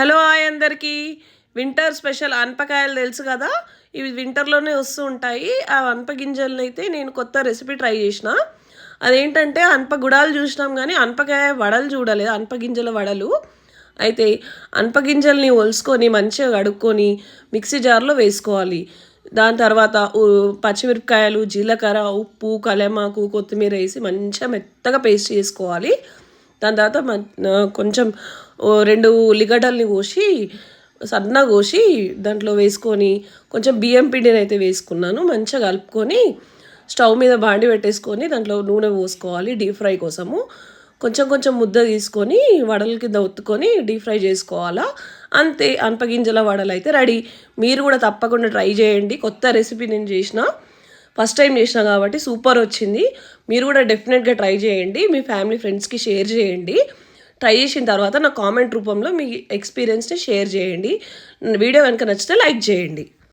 Hello hi అందరికీ. Winter special అనపకాయలు తెలుసు కదా, ఇవి వింటర్లోనే వస్తూ ఉంటాయి. ఆ అనప గింజలను అయితే నేను కొత్త రెసిపీ ట్రై చేసిన. అదేంటంటే అనప గుడాలు చూసినాం కానీ అనపకాయ వడలు చూడలేదు, అనప గింజల వడలు. అయితే అనప గింజల్ని ఒలుసుకొని మంచిగా కడుక్కొని మిక్సీ జార్లో వేసుకోవాలి. దాని తర్వాత పచ్చిమిరపకాయలు, జీలకర్ర, ఉప్పు, కలెమాకు, కొత్తిమీర వేసి మంచిగా మెత్తగా పేస్ట్ చేసుకోవాలి. దాని తర్వాత కొంచెం 2 ఉల్లిగడ్డల్ని కోసి సన్నగా కోసి దాంట్లో వేసుకొని కొంచెం బియ్యం పిండిని అయితే వేసుకున్నాను. మంచిగా కలుపుకొని స్టవ్ మీద బాండి పెట్టేసుకొని దాంట్లో నూనె పోసుకోవాలి డీప్ ఫ్రై కోసము. కొంచెం కొంచెం ముద్ద తీసుకొని వడల కింద ఒత్తుకొని డీప్ ఫ్రై చేసుకోవాలా. అంతే, అనపగింజల వడలు అయితే రెడీ. మీరు కూడా తప్పకుండా ట్రై చేయండి. కొత్త రెసిపీ నేను చేసిన, ఫస్ట్ టైం చేసిన కాబట్టి సూపర్ వచ్చింది. మీరు కూడా డెఫినెట్గా ట్రై చేయండి. మీ ఫ్యామిలీ ఫ్రెండ్స్కి షేర్ చేయండి. ట్రై చేసిన తర్వాత నా కామెంట్ రూపంలో మీ ఎక్స్పీరియన్స్ని షేర్ చేయండి. వీడియో కనుక నచ్చితే లైక్ చేయండి.